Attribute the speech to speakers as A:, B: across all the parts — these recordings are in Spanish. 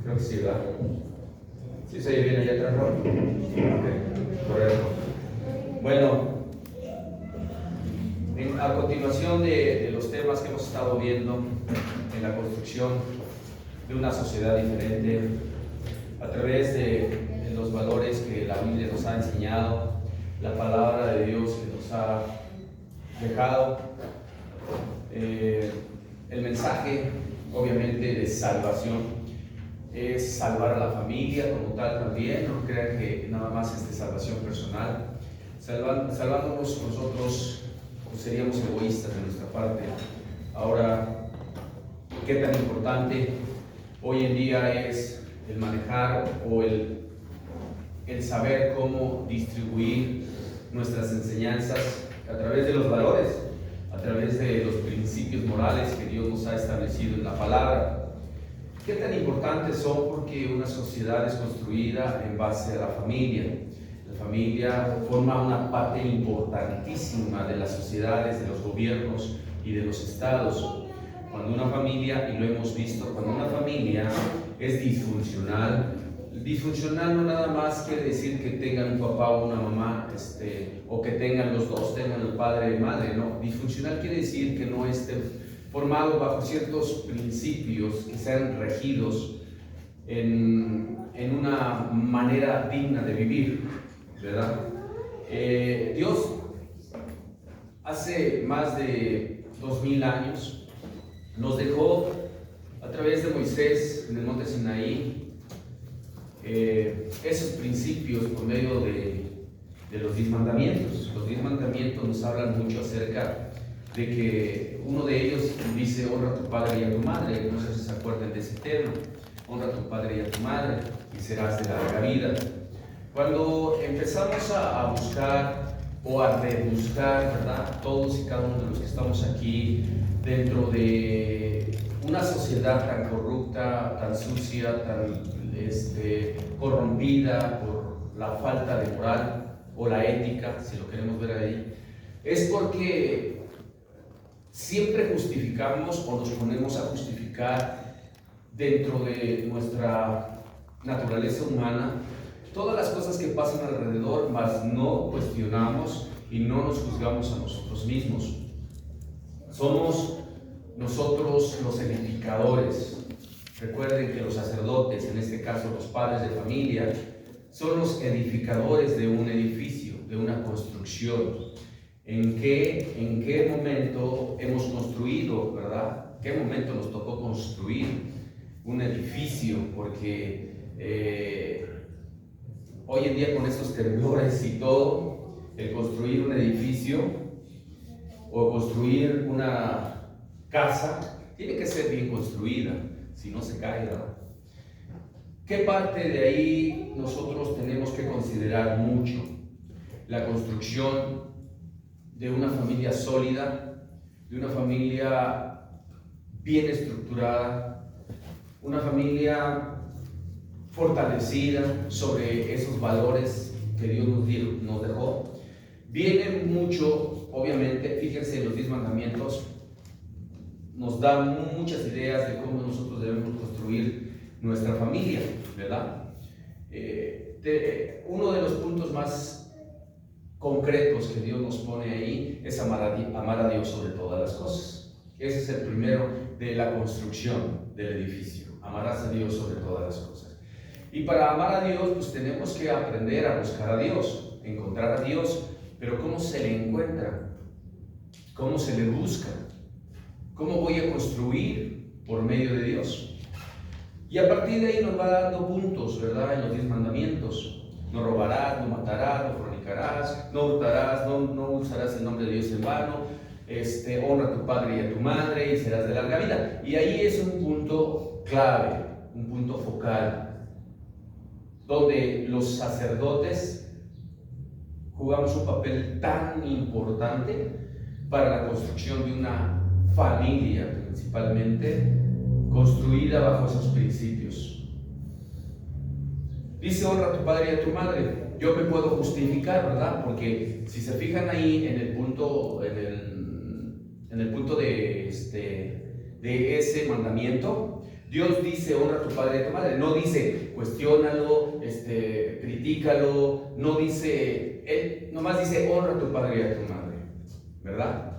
A: Creo que sí, ¿verdad? ¿Sí se oye bien allá atrás, Raúl? Ok, correcto. Bueno, a continuación de los temas que hemos estado viendo en la construcción de una sociedad diferente, a través de los valores que la Biblia nos ha enseñado, la palabra de Dios que nos ha dejado, el mensaje, obviamente, de salvación es salvar a la familia como tal también. No crean que nada más es de salvación personal. Salvándonos nosotros, pues seríamos egoístas de nuestra parte. Ahora, ¿qué tan importante hoy en día es el manejar o el saber cómo distribuir nuestras enseñanzas a través de los valores, a través de los principios morales que Dios nos ha establecido en la palabra? ¿Qué tan importantes son? Porque una sociedad es construida en base a la familia. La familia forma una parte importantísima de las sociedades, de los gobiernos y de los estados. Cuando una familia, y lo hemos visto, cuando una familia es disfuncional no nada más quiere decir que tengan un papá o una mamá, o que tengan los dos, tengan el padre y madre, no. Disfuncional quiere decir que no esté formado bajo ciertos principios que sean regidos en una manera digna de vivir, ¿verdad? Dios hace más de 2000 años nos dejó a través de Moisés en el monte Sinaí esos principios por medio de los 10 mandamientos. Los 10 mandamientos nos hablan mucho acerca de que uno de ellos dice: honra a tu padre y a tu madre. No sé si se acuerdan de ese tema: honra a tu padre y a tu madre y serás de larga vida. Cuando empezamos a buscar o a rebuscar, ¿verdad?, todos y cada uno de los que estamos aquí dentro de una sociedad tan corrupta, tan sucia, tan corrompida por la falta de moral o la ética, si lo queremos ver ahí, es porque siempre justificamos o nos ponemos a justificar dentro de nuestra naturaleza humana todas las cosas que pasan alrededor, mas no cuestionamos y no nos juzgamos a nosotros mismos. Somos nosotros los edificadores. Recuerden que los sacerdotes, en este caso los padres de familia, son los edificadores de un edificio, de una construcción. ¿En qué momento hemos construido, verdad? ¿Qué momento nos tocó construir un edificio? Porque hoy en día, con estos temblores y todo, el construir un edificio o construir una casa tiene que ser bien construida, si no se cae, ¿verdad? ¿Qué parte de ahí nosotros tenemos que considerar mucho? La construcción de una familia sólida, de una familia bien estructurada, una familia fortalecida sobre esos valores que Dios nos dejó. Viene mucho, obviamente, fíjense, en los 10 mandamientos nos dan muchas ideas de cómo nosotros debemos construir nuestra familia, ¿verdad? Uno de los puntos más concretos que Dios nos pone ahí es amar a Dios sobre todas las cosas. Ese es el primero de la construcción del edificio: amarás a Dios sobre todas las cosas. Y para amar a Dios, pues tenemos que aprender a buscar a Dios, encontrar a Dios. Pero ¿cómo se le encuentra? ¿Cómo se le busca? ¿Cómo voy a construir por medio de Dios? Y a partir de ahí nos va dando puntos, ¿verdad? En los 10 mandamientos: no robarás, no matarás, no fornicarás, no hurtarás, no usarás el nombre de Dios en vano, honra a tu padre y a tu madre y serás de larga vida. Y ahí es un punto clave, un punto focal, donde los sacerdotes jugamos un papel tan importante para la construcción de una familia, principalmente construida bajo esos principios. Dice: honra a tu padre y a tu madre. Yo me puedo justificar, ¿verdad? Porque si se fijan ahí en el punto, en el punto de ese mandamiento, Dios dice honra a tu padre y a tu madre, no dice cuestiónalo, critícalo, no dice, Él nomás dice honra a tu padre y a tu madre, ¿verdad?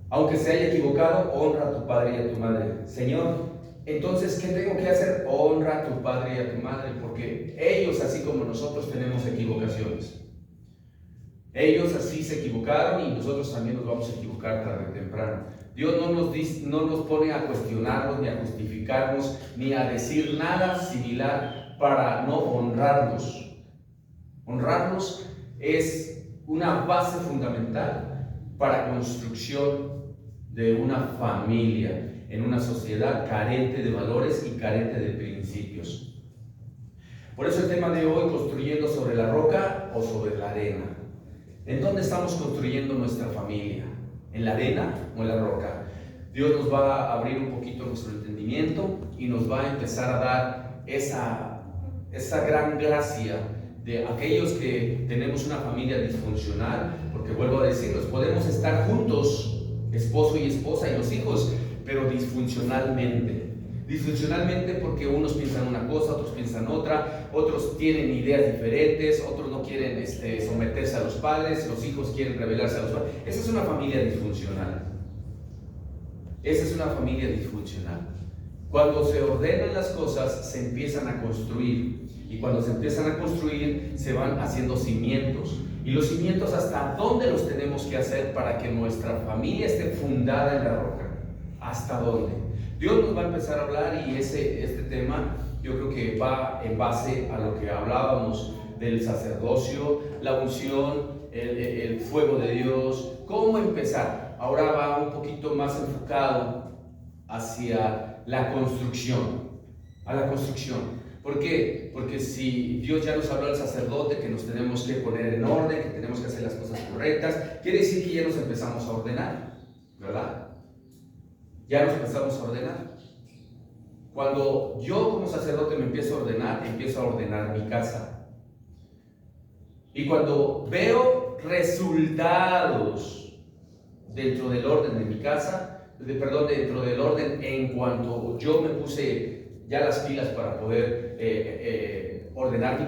A: Aunque se haya equivocado, honra a tu padre y a tu madre. Señor, entonces, ¿qué tengo que hacer? Honra a tu padre y a tu madre, porque ellos, así como nosotros, tenemos equivocaciones. Ellos así se equivocaron y nosotros también nos vamos a equivocar tarde o temprano. Dios no nos pone a cuestionarnos, ni a justificarnos, ni a decir nada similar para no honrarnos. Honrarnos es una base fundamental para construcción de una familia en una sociedad carente de valores y carente de principios. Por eso el tema de hoy, construyendo sobre la roca o sobre la arena. ¿En dónde estamos construyendo nuestra familia? ¿En la arena o en la roca? Dios nos va a abrir un poquito nuestro entendimiento y nos va a empezar a dar esa gran gracia de aquellos que tenemos una familia disfuncional, porque vuelvo a decirlos, podemos estar juntos, esposo y esposa y los hijos, pero disfuncionalmente. Disfuncionalmente porque unos piensan una cosa, otros piensan otra, otros tienen ideas diferentes, otros no quieren someterse a los padres, los hijos quieren rebelarse a los padres. Esa es una familia disfuncional. Esa es una familia disfuncional. Cuando se ordenan las cosas, se empiezan a construir. Y cuando se empiezan a construir, se van haciendo cimientos. Y los cimientos, ¿hasta dónde los tenemos que hacer para que nuestra familia esté fundada en la roca? ¿Hasta dónde? Dios nos va a empezar a hablar y este tema yo creo que va en base a lo que hablábamos del sacerdocio, la unción, el fuego de Dios, cómo empezar. Ahora va un poquito más enfocado hacia la construcción, a la construcción. ¿Por qué? Porque si Dios ya nos habló al sacerdote que nos tenemos que poner en orden, que tenemos que hacer las cosas correctas, quiere decir que ya nos empezamos a ordenar, ¿verdad? Ya nos empezamos a ordenar. Cuando yo como sacerdote me empiezo a ordenar mi casa. Y cuando veo resultados dentro del orden de mi casa, dentro del orden en cuanto yo me puse ya las pilas para poder ordenar mi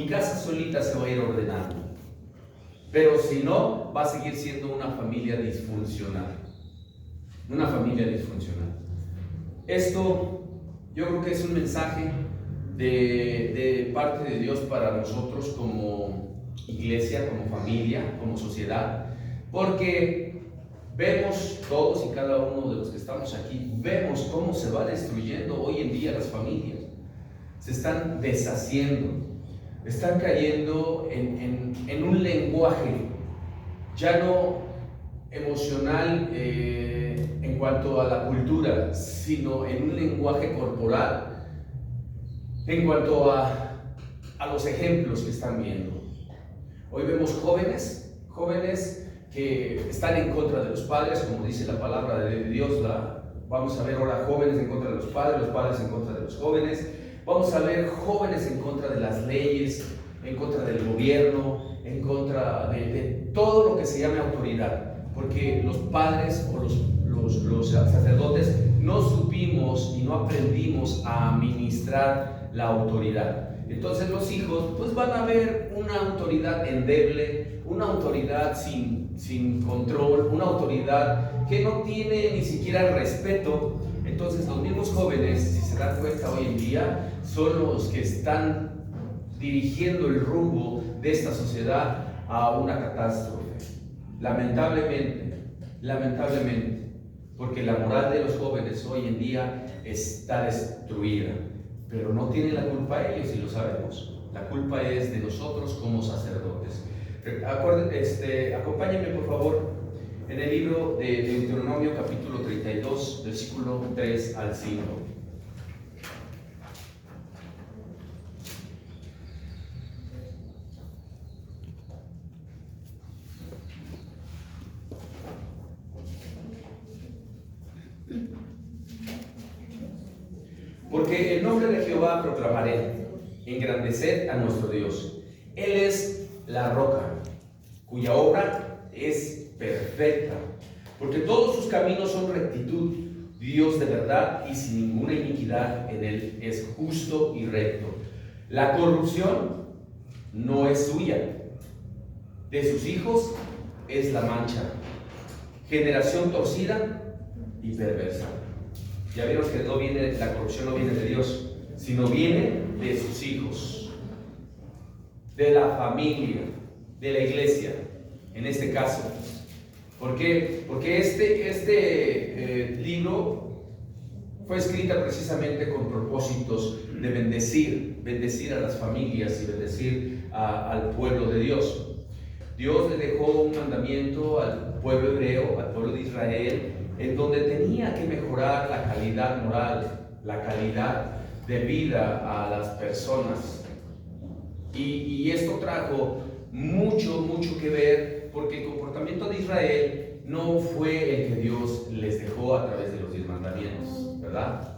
A: casa solita se va a ir ordenando. Pero si no, va a seguir siendo una familia disfuncional. Una familia disfuncional. Esto yo creo que es un mensaje de parte de Dios para nosotros como iglesia, como familia, como sociedad, porque vemos todos y cada uno de los que estamos aquí, vemos cómo se va destruyendo hoy en día las familias. Se están deshaciendo, están cayendo en un lenguaje ya no emocional en cuanto a la cultura, sino en un lenguaje corporal en cuanto a los ejemplos que están viendo. Hoy vemos jóvenes que están en contra de los padres, como dice la palabra de Dios. Vamos a ver ahora jóvenes en contra de los padres en contra de los jóvenes. Vamos a ver jóvenes en contra de las leyes, en contra del gobierno, en contra de todo lo que se llame autoridad. Porque los padres o los sacerdotes no supimos y no aprendimos a administrar la autoridad. Entonces los hijos pues van a ver una autoridad endeble, una autoridad sin control, una autoridad que no tiene ni siquiera respeto. Entonces los mismos jóvenes, si se dan cuenta hoy en día, son los que están dirigiendo el rumbo de esta sociedad a una catástrofe. Lamentablemente, porque la moral de los jóvenes hoy en día está destruida, pero no tienen la culpa ellos y lo sabemos. La culpa es de nosotros como sacerdotes. Acompáñenme por favor en el libro de Deuteronomio capítulo 32, versículo 3 al 5. Porque el nombre de Jehová proclamaré, engrandeced a nuestro Dios. Él es la roca, cuya obra es perfecta, porque todos sus caminos son rectitud. Dios de verdad y sin ninguna iniquidad en él, es justo y recto. La corrupción no es suya, de sus hijos es la mancha. Generación torcida y perversa. Ya vieron que la corrupción no viene de Dios, sino viene de sus hijos, de la familia, de la iglesia, en este caso. ¿Por qué? Porque este libro fue escrita precisamente con propósitos de bendecir a las familias y bendecir al pueblo de Dios. Dios le dejó un mandamiento al pueblo hebreo, al pueblo de Israel, en donde tenía que mejorar la calidad moral, la calidad de vida a las personas. Y esto trajo mucho que ver, porque el comportamiento de Israel no fue el que Dios les dejó a través de los 10 mandamientos, ¿verdad?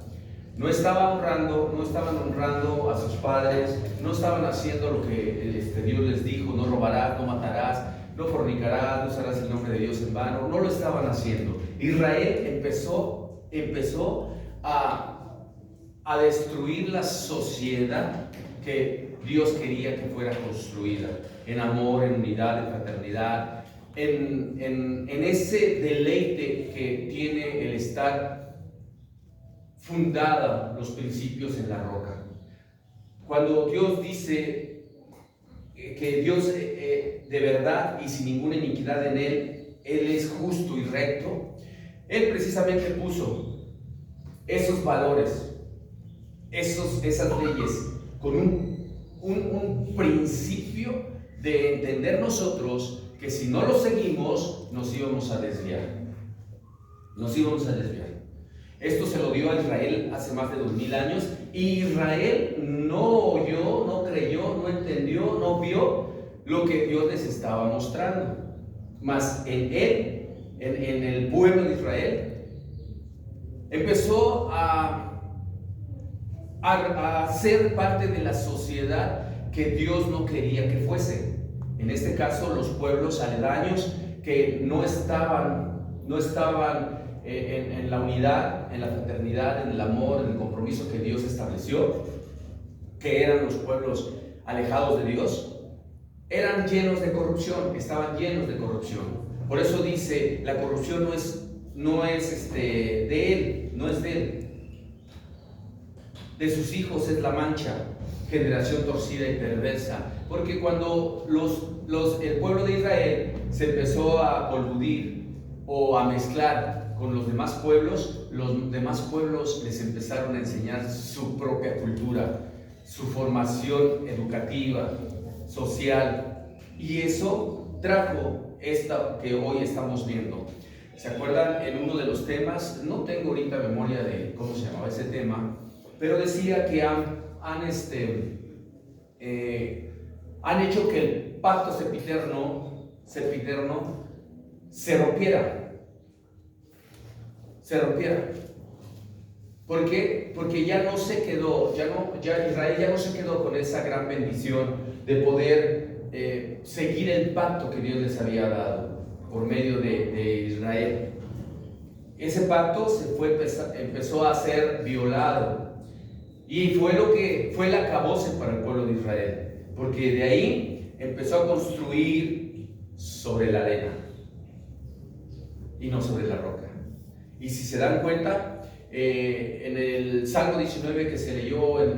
A: No estaban honrando a sus padres, no estaban haciendo lo que Dios les dijo: no robarás, no matarás, no fornicarás, no usarás el nombre de Dios en vano. No lo estaban haciendo. Israel empezó a destruir la sociedad que Dios quería que fuera construida, en amor, en unidad, en fraternidad, en ese deleite que tiene el estar fundada los principios en la roca. Cuando Dios dice que Dios de verdad y sin ninguna iniquidad en él es justo y recto, Él precisamente puso esos valores, esas leyes, con un principio de entender nosotros que si no lo seguimos nos íbamos a desviar. Esto se lo dio a Israel hace más de 2000 años, y Israel no oyó, no creyó, no entendió, no vio lo que Dios les estaba mostrando. Mas en el pueblo de Israel, empezó a ser parte de la sociedad que Dios no quería que fuese. En este caso, los pueblos aledaños que no estaban en la unidad, en la fraternidad, en el amor, en el compromiso que Dios estableció, que eran los pueblos alejados de Dios, eran llenos de corrupción, estaban llenos de corrupción. Por eso dice, la corrupción no es de él, no es de él. De sus hijos es la mancha, generación torcida y perversa. Porque cuando el pueblo de Israel se empezó a coludir o a mezclar con los demás pueblos les empezaron a enseñar su propia cultura, su formación educativa, social, y eso trajo esta que hoy estamos viendo. ¿Se acuerdan? En uno de los temas, no tengo ahorita memoria de cómo se llamaba ese tema, pero decía que han hecho que el pacto sempiterno se rompiera. ¿Por qué? Porque ya no se quedó, Israel ya no se quedó con esa gran bendición de poder seguir el pacto que Dios les había dado por medio de Israel. Ese pacto empezó a ser violado, y fue el acabose para el pueblo de Israel, porque de ahí empezó a construir sobre la arena y no sobre la roca. Y si se dan cuenta, en el Salmo 19 que se leyó al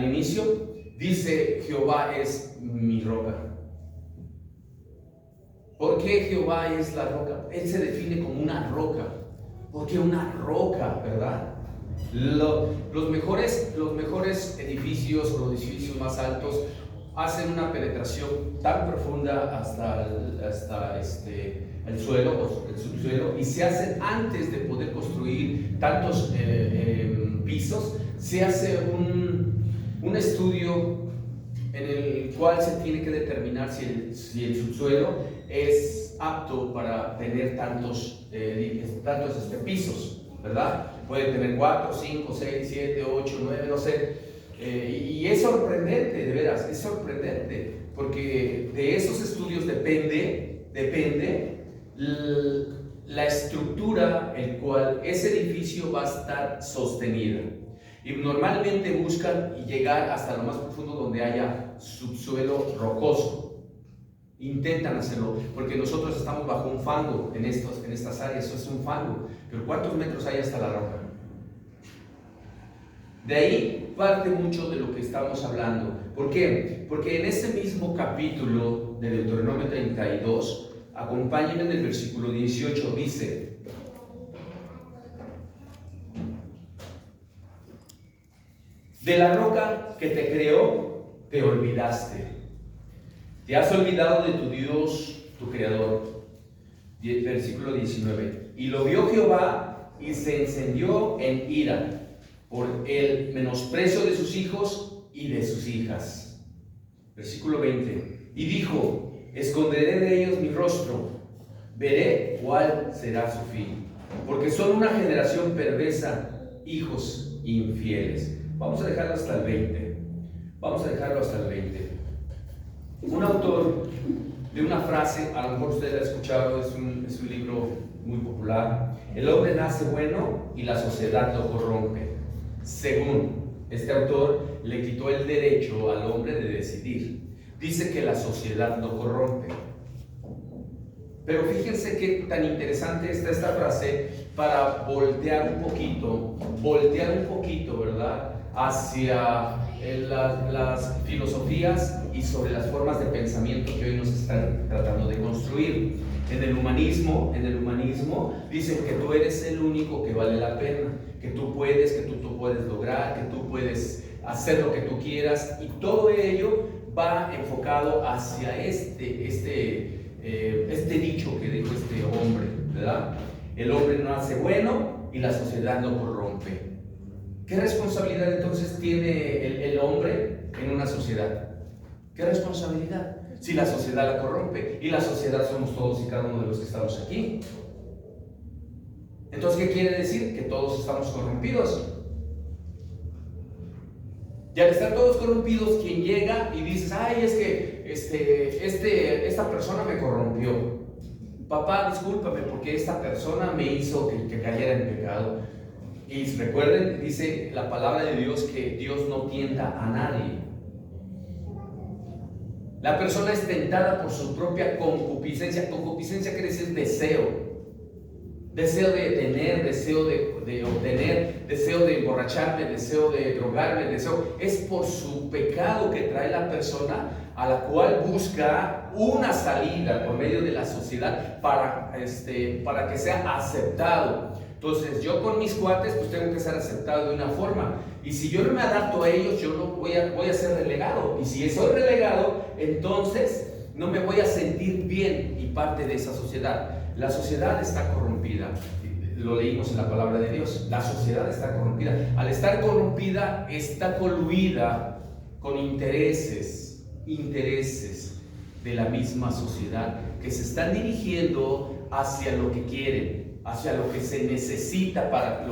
A: inicio, dice: Jehová es mi roca. ¿Por qué Jehová es la roca? Él se define como una roca. ¿Por qué una roca, verdad? Los mejores edificios, o los edificios más altos, hacen una penetración tan profunda hasta el suelo o el subsuelo, y se hacen antes de poder construir tantos pisos. Se hace un estudio en el cual se tiene que determinar si el subsuelo es apto para tener tantos pisos, ¿verdad? Puede tener 4, 5, 6, 7, 8, 9, no sé. Y es sorprendente, de veras, es sorprendente, porque de esos estudios depende la estructura el cual ese edificio va a estar sostenida. Y normalmente buscan llegar hasta lo más profundo donde haya subsuelo rocoso. Intentan hacerlo, porque nosotros estamos bajo un fango en estas áreas, eso es un fango. Pero ¿cuántos metros hay hasta la roca? De ahí parte mucho de lo que estamos hablando. ¿Por qué? Porque en ese mismo capítulo de Deuteronomio 32, acompáñenme en el versículo 18, dice: de la roca que te creó, te olvidaste. Te has olvidado de tu Dios, tu Creador. Versículo 19. Y lo vio Jehová y se encendió en ira por el menosprecio de sus hijos y de sus hijas. Versículo 20. Y dijo: esconderé de ellos mi rostro, veré cuál será su fin, porque son una generación perversa, hijos infieles. Vamos a dejarlo hasta el 20. Vamos a dejarlo hasta el 20. Un autor de una frase, a lo mejor usted la ha escuchado, es un libro muy popular: el hombre nace bueno y la sociedad lo corrompe. Según este autor, le quitó el derecho al hombre de decidir. Dice que la sociedad lo corrompe. Pero fíjense qué tan interesante está esta frase para voltear un poquito, ¿verdad?, hacia las filosofías y sobre las formas de pensamiento que hoy nos están tratando de construir. En el humanismo dicen que tú eres el único que vale la pena, que tú puedes lograr, que tú puedes hacer lo que tú quieras, y todo ello va enfocado hacia este dicho que dijo este hombre, ¿verdad? El hombre nace bueno y la sociedad lo corrompe. ¿Qué responsabilidad entonces tiene el hombre en una sociedad? ¿Qué responsabilidad? Si la sociedad la corrompe, y la sociedad somos todos y cada uno de los que estamos aquí. Entonces, ¿qué quiere decir? Que todos estamos corrompidos. Y al estar todos corrompidos, quien llega y dice: ay, es que esta persona me corrompió. Papá, discúlpame porque esta persona me hizo que cayera en pecado. Y recuerden, dice la palabra de Dios, que Dios no tienta a nadie. La persona es tentada por su propia concupiscencia. Concupiscencia quiere decir deseo. Deseo de tener, deseo de obtener, deseo de emborracharme, deseo de drogarme, es por su pecado que trae la persona, a la cual busca una salida por medio de la sociedad para que sea aceptado. Entonces, yo con mis cuates pues tengo que ser aceptado de una forma, y si yo no me adapto a ellos, yo no voy a ser relegado, y si soy relegado, entonces no me voy a sentir bien y parte de esa sociedad. La sociedad está corrompida, lo leímos en la palabra de Dios. La sociedad está corrompida. Al estar corrompida, está coluida con intereses de la misma sociedad, que se están dirigiendo hacia lo que quieren, hacia lo que se necesita para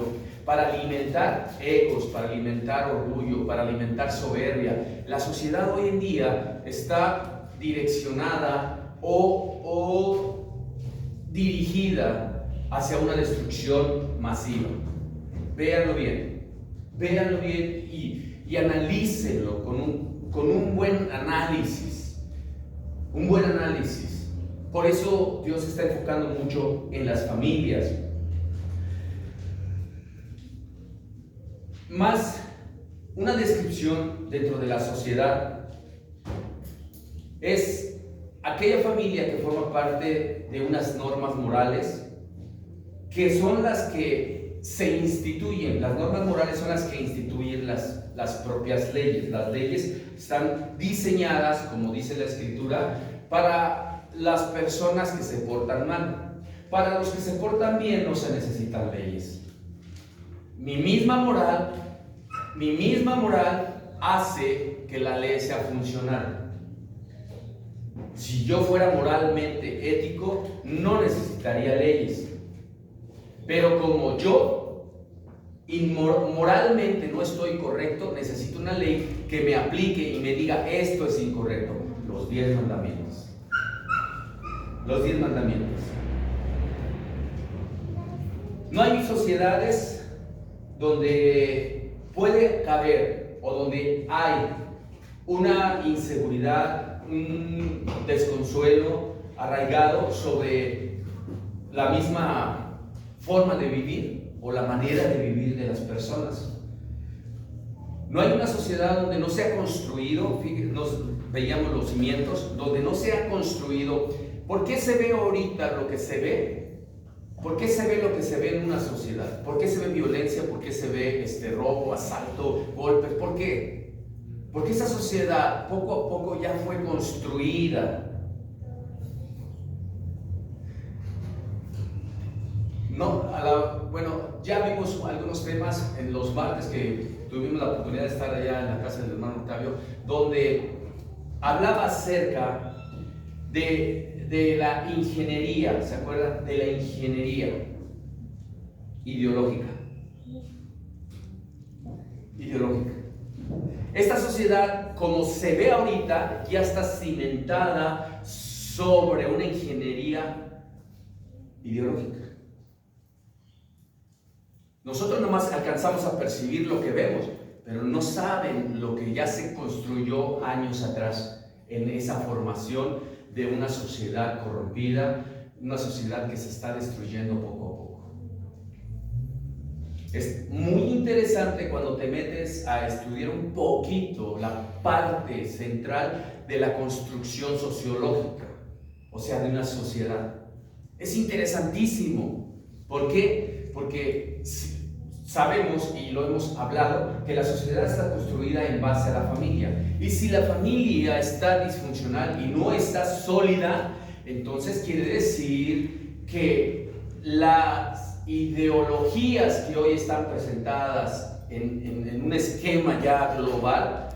A: alimentar egos, para alimentar orgullo, para alimentar soberbia. La sociedad hoy en día está direccionada o dirigida hacia una destrucción masiva. Véanlo bien y analícenlo con un buen análisis. Por eso Dios está enfocando mucho en las familias. Más una descripción dentro de la sociedad es aquella familia que forma parte de unas normas morales que son las que se instituyen. Las normas morales son las que instituyen las propias leyes. Las leyes están diseñadas, como dice la Escritura, para las personas que se portan mal. Para los que se portan bien no se necesitan leyes. Mi misma moral hace que la ley sea funcional. Si yo fuera moralmente ético, no necesitaría leyes. Pero como yo moralmente no estoy correcto, necesito una ley que me aplique y me diga: esto es incorrecto. Los 10 mandamientos. No hay sociedades donde puede caber o donde hay una inseguridad, un desconsuelo arraigado sobre la misma forma de vivir o la manera de vivir de las personas. No hay una sociedad donde no se ha construido, veíamos los cimientos, donde no se ha construido. ¿Por qué se ve ahorita lo que se ve? ¿Por qué se ve lo que se ve en una sociedad? ¿Por qué se ve violencia? ¿Por qué se ve robo, asalto, golpes? ¿Por qué? Porque esa sociedad poco a poco ya fue construida. Bueno, ya vimos algunos temas en los martes que tuvimos la oportunidad de estar allá en la casa del hermano Octavio, donde hablaba acerca de la ingeniería, ¿se acuerdan? De la ingeniería ideológica. Esta sociedad, como se ve ahorita, ya está cimentada sobre una ingeniería ideológica. Nosotros nomás alcanzamos a percibir lo que vemos, pero no saben lo que ya se construyó años atrás en esa formación de una sociedad corrompida, una sociedad que se está destruyendo poco a poco. Es muy interesante cuando te metes a estudiar un poquito la parte central de la construcción sociológica, o sea, de una sociedad. Es interesantísimo. ¿Por qué? Porque sabemos, y lo hemos hablado, que la sociedad está construida en base a la familia. Y si la familia está disfuncional y no está sólida, entonces quiere decir que las ideologías que hoy están presentadas en un esquema ya global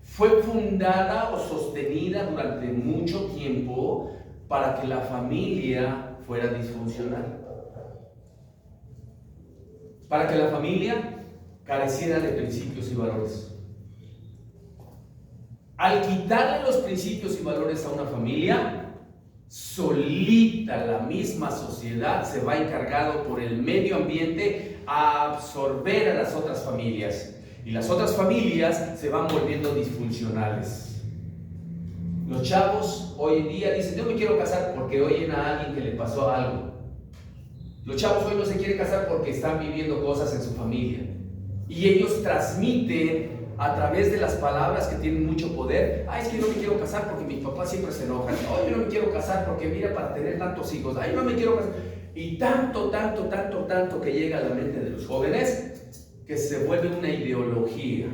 A: fue fundada o sostenida durante mucho tiempo para que la familia fuera disfuncional. Para que la familia careciera de principios y valores. Al quitarle los principios y valores a una familia, solita la misma sociedad se va encargado por el medio ambiente a absorber a las otras familias. Y las otras familias se van volviendo disfuncionales. Los chavos hoy en día dicen, yo me quiero casar porque oyen a alguien que le pasó algo. Los chavos hoy no se quieren casar porque están viviendo cosas en su familia. Y ellos transmiten a través de las palabras que tienen mucho poder. Es que no me quiero casar porque mis papás siempre se enojan. Yo no me quiero casar porque mira, para tener tantos hijos. No me quiero casar. Y tanto que llega a la mente de los jóvenes que se vuelve una ideología,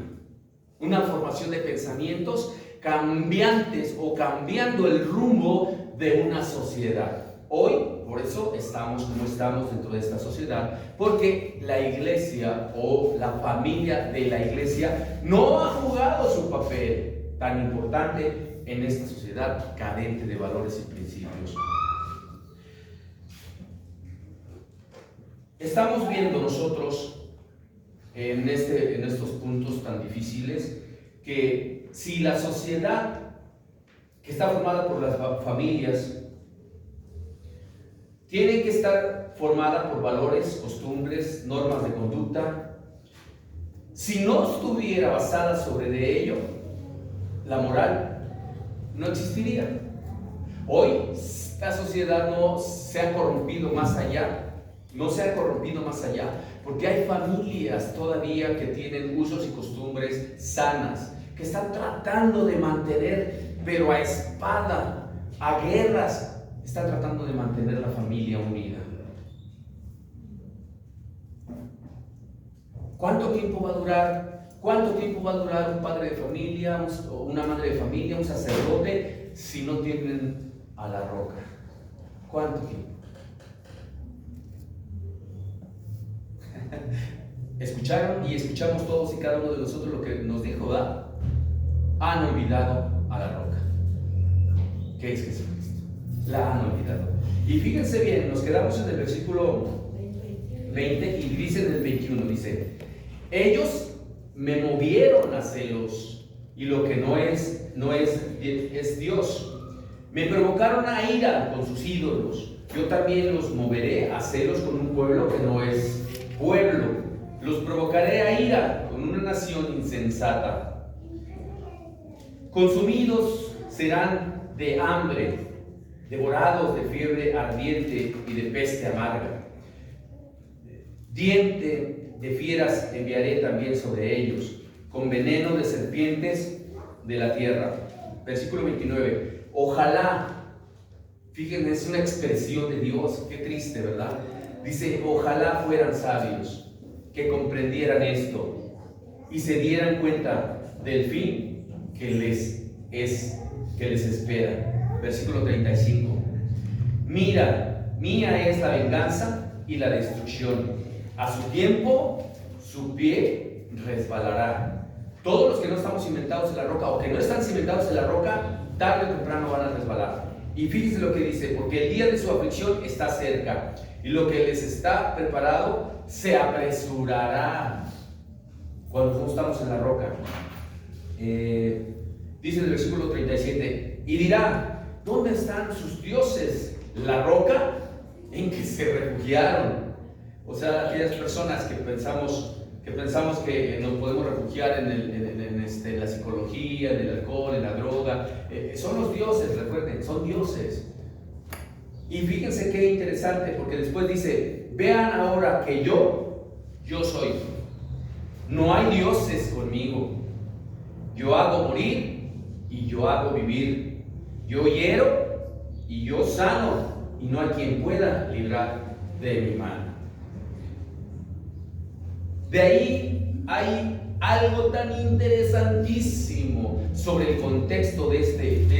A: una formación de pensamientos cambiantes o cambiando el rumbo de una sociedad. Hoy, por eso estamos como estamos dentro de esta sociedad, porque la iglesia o la familia de la iglesia no ha jugado su papel tan importante en esta sociedad carente de valores y principios. Estamos viendo nosotros en estos puntos tan difíciles que si la sociedad que está formada por las familias tiene que estar formada por valores, costumbres, normas de conducta. Si no estuviera basada sobre de ello, la moral no existiría. Hoy la sociedad no se ha corrompido más allá, porque hay familias todavía que tienen usos y costumbres sanas, que están tratando de mantener, pero a espada, a guerras, está tratando de mantener la familia unida. ¿Cuánto tiempo va a durar un padre de familia, una madre de familia, un sacerdote, si no tienen a la roca? ¿Cuánto tiempo? Escucharon y escuchamos todos y cada uno de nosotros lo que nos dijo, ¿verdad? Han olvidado a la roca, que es Jesucristo. La han olvidado. Y fíjense bien, nos quedamos en el versículo 20 y dice en el 21, dice: ellos me movieron a celos y lo que no es Dios. Me provocaron a ira con sus ídolos. yo también los moveré a celos con un pueblo que no es pueblo. Los provocaré a ira con una nación insensata. Consumidos serán de hambre, devorados de fiebre ardiente y de peste amarga. Diente de fieras enviaré también sobre ellos, con veneno de serpientes de la tierra. Versículo 29. Ojalá, fíjense, es una expresión de Dios, qué triste, ¿verdad? Dice, ojalá fueran sabios, que comprendieran esto y se dieran cuenta del fin que les espera. Versículo 35. Mira, mía es la venganza y la destrucción. A su tiempo, su pie resbalará. Todos los que no estamos cimentados en la roca o que no están cimentados en la roca, tarde o temprano van a resbalar. Y fíjense lo que dice, porque el día de su aflicción está cerca y lo que les está preparado se apresurará. Cuando no estamos en la roca, dice en el versículo 37, y dirá, ¿dónde están sus dioses? La roca en que se refugiaron. O sea, aquellas personas que pensamos que nos podemos refugiar en la psicología, en el alcohol, en la droga, son los dioses, recuerden, son dioses. Y fíjense qué interesante, porque después dice, vean ahora que yo soy. No hay dioses conmigo. Yo hago morir y yo hago vivir. Yo hiero y yo sano, y no hay quien pueda librar de mi mano. De ahí hay algo tan interesantísimo sobre el contexto de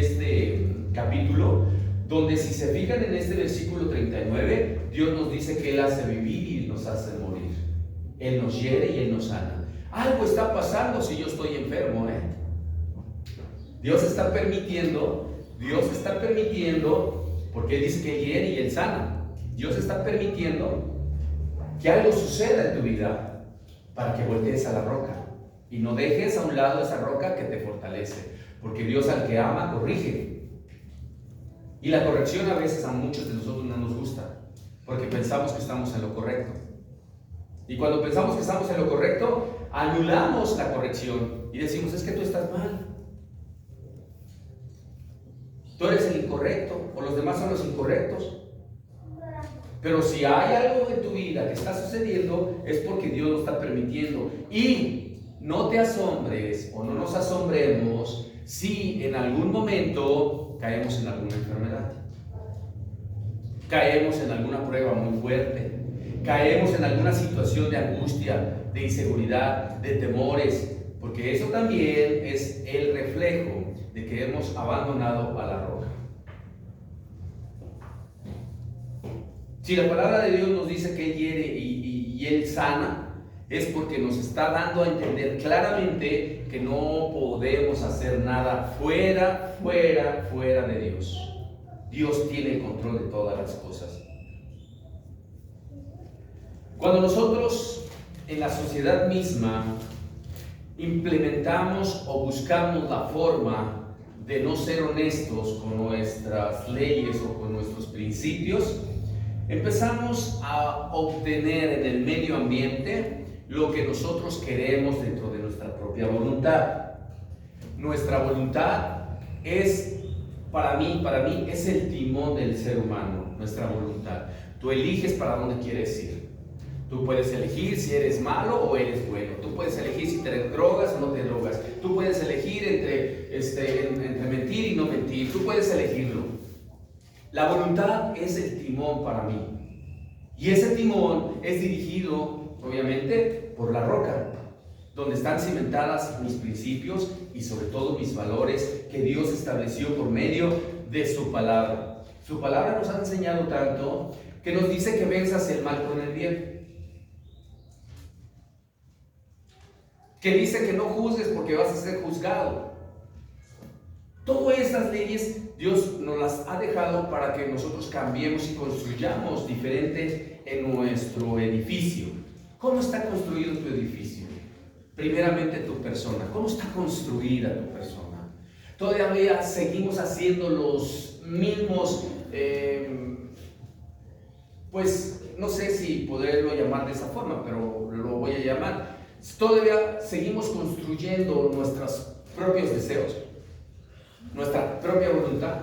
A: este capítulo, donde si se fijan en este versículo 39, Dios nos dice que Él hace vivir y nos hace morir. Él nos hiere y Él nos sana. Algo está pasando si yo estoy enfermo, Dios está permitiendo, porque Él dice que Él hiere y Él sana. Dios está permitiendo que algo suceda en tu vida para que voltees a la roca y no dejes a un lado esa roca que te fortalece, porque Dios al que ama corrige. Y la corrección a veces a muchos de nosotros no nos gusta, porque pensamos que estamos en lo correcto. Y cuando pensamos que estamos en lo correcto, anulamos la corrección y decimos, es que tú estás mal. Tú eres el incorrecto, o los demás son los incorrectos. Pero si hay algo en tu vida que está sucediendo, es porque Dios lo está permitiendo. Y no te asombres o no nos asombremos si en algún momento caemos en alguna enfermedad, caemos en alguna prueba muy fuerte, caemos en alguna situación de angustia, de inseguridad, de temores, porque eso también es el reflejo de que hemos abandonado a la roca. Si la palabra de Dios nos dice que Él hiere y Él sana, es porque nos está dando a entender claramente que no podemos hacer nada fuera de Dios. Dios tiene el control de todas las cosas. Cuando nosotros en la sociedad misma implementamos o buscamos la forma de no ser honestos con nuestras leyes o con nuestros principios, empezamos a obtener en el medio ambiente lo que nosotros queremos dentro de nuestra propia voluntad. Nuestra voluntad es, para mí es el timón del ser humano, nuestra voluntad. Tú eliges para dónde quieres ir. Tú puedes elegir si eres malo o eres bueno. Tú puedes elegir si te drogas o no te drogas. Tú puedes elegir entre mentir y no mentir. Tú puedes elegirlo. La voluntad es el timón para mí. Y ese timón es dirigido, obviamente, por la roca, donde están cimentadas mis principios y sobre todo mis valores que Dios estableció por medio de su palabra. Su palabra nos ha enseñado tanto que nos dice que venzas el mal con el bien. Que dice que no juzgues porque vas a ser juzgado. Todas estas leyes Dios nos las ha dejado para que nosotros cambiemos y construyamos diferente en nuestro edificio. ¿Cómo está construido tu edificio? Primeramente tu persona. ¿Cómo está construida tu persona? Todavía seguimos haciendo los mismos pues no sé si poderlo llamar de esa forma, pero lo voy a llamar. Todavía seguimos construyendo nuestros propios deseos, nuestra propia voluntad.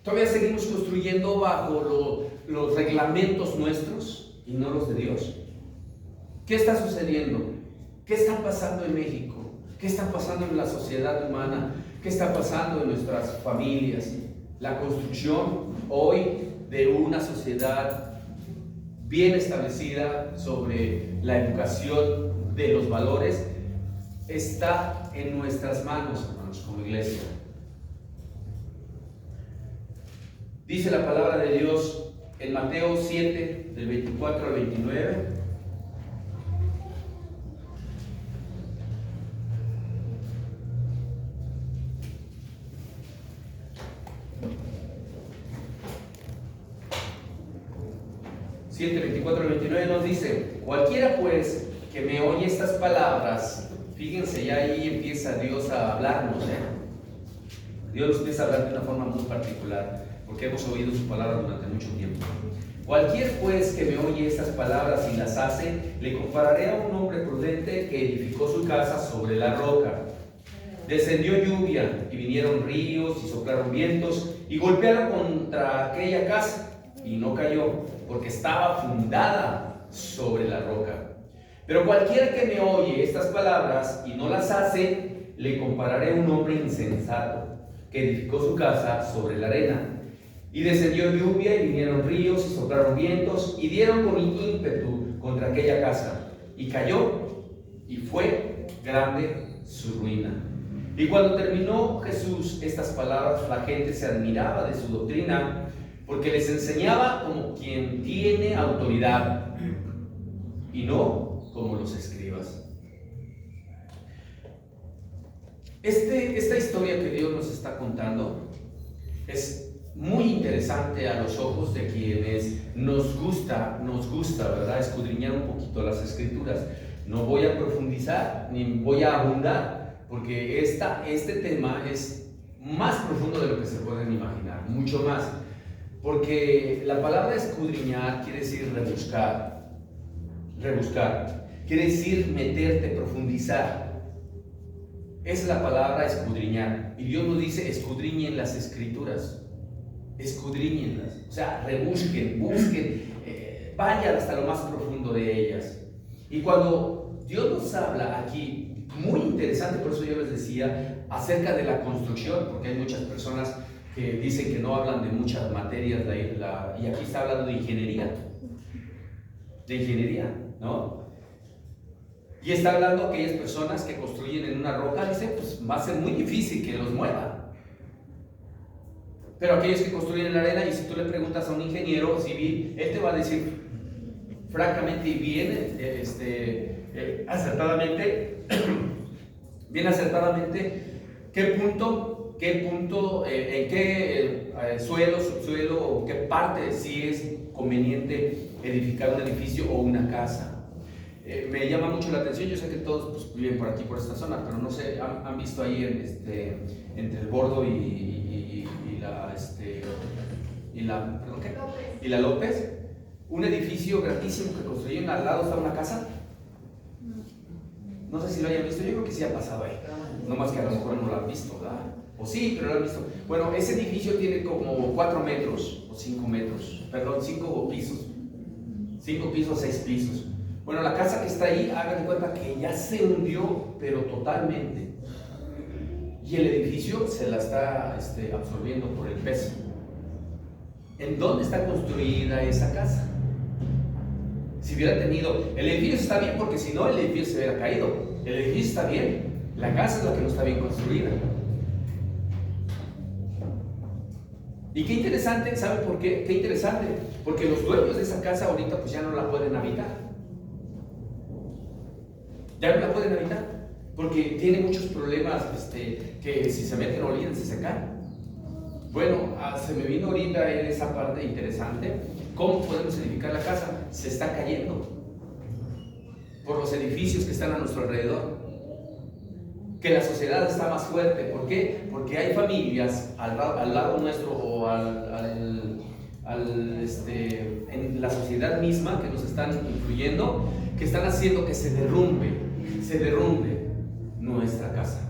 A: Todavía seguimos construyendo bajo los reglamentos nuestros y no los de Dios. ¿Qué está sucediendo? ¿Qué está pasando en México? ¿Qué está pasando en la sociedad humana? ¿Qué está pasando en nuestras familias? La construcción hoy de una sociedad bien establecida sobre la educación de los valores está en nuestras manos, hermanos, como iglesia. Dice la palabra de Dios en Mateo 7, del 24 al 29. El 24 al 29 nos dice: cualquiera pues que me oye estas palabras, fíjense, ya ahí empieza Dios a hablarnos, Dios nos empieza a hablar de una forma muy particular, porque hemos oído su palabra durante mucho tiempo. Cualquier pues que me oye estas palabras y las hace, le compararé a un hombre prudente que edificó su casa sobre la roca. Descendió lluvia y vinieron ríos y soplaron vientos y golpearon contra aquella casa y no cayó, porque estaba fundada sobre la roca. Pero cualquiera que me oye estas palabras y no las hace, le compararé a un hombre insensato que edificó su casa sobre la arena. Y descendió lluvia y vinieron ríos y soplaron vientos y dieron con ímpetu contra aquella casa, y cayó, y fue grande su ruina. Y cuando terminó Jesús estas palabras, la gente se admiraba de su doctrina, porque les enseñaba como quien tiene autoridad y no como los escribas. Esta historia que Dios nos está contando es muy interesante a los ojos de quienes nos gusta, ¿verdad?, escudriñar un poquito las Escrituras. No voy a profundizar ni voy a abundar, porque este tema es más profundo de lo que se pueden imaginar, mucho más. Porque la palabra escudriñar quiere decir rebuscar, quiere decir meterte, profundizar. Es la palabra escudriñar. Y Dios nos dice: escudriñen las Escrituras, escudriñenlas, o sea, rebusquen, busquen, vayan hasta lo más profundo de ellas. Y cuando Dios nos habla aquí, muy interesante, por eso yo les decía, acerca de la construcción, porque hay muchas personas que dicen que no hablan de muchas materias, y aquí está hablando de ingeniería, ¿no? Y está hablando a aquellas personas que construyen en una roca, dicen, pues va a ser muy difícil que los mueva. Pero aquellos que construyen en la arena, y si tú le preguntas a un ingeniero civil, él te va a decir francamente y bien acertadamente, qué punto, en qué suelo, subsuelo o qué parte sí es conveniente edificar un edificio o una casa. Me llama mucho la atención, yo sé que todos pues, viven por aquí, por esta zona, pero no sé, han visto ahí entre el Bordo y la López, un edificio grandísimo que construyeron, al lado está una casa. No sé si lo hayan visto, yo creo que sí ha pasado ahí, no más que a lo mejor no lo han visto, ¿verdad? O sí, pero lo han visto. Bueno, ese edificio tiene como 4 metros o 5 metros, perdón, 5 pisos, 5 pisos, 6 pisos. Bueno, la casa que está ahí, hagan de cuenta que ya se hundió, pero totalmente. Y el edificio se la está absorbiendo por el peso. ¿En dónde está construida esa casa? Si hubiera tenido, el edificio está bien, porque si no el edificio se hubiera caído. El edificio está bien, la casa es la que no está bien construida. Y qué interesante, ¿saben por qué? Qué interesante, porque los dueños de esa casa ahorita pues ya no la pueden habitar. Ya no la pueden habitar, porque tiene muchos problemas, que si se meten o olvídense, se caen. Bueno, se me vino ahorita en esa parte interesante. ¿Cómo podemos edificar la casa? Se está cayendo por los edificios que están a nuestro alrededor. Que la sociedad está más fuerte. ¿Por qué? Porque hay familias al lado nuestro o en la sociedad misma, que nos están influyendo, que están haciendo que se derrumbe nuestra casa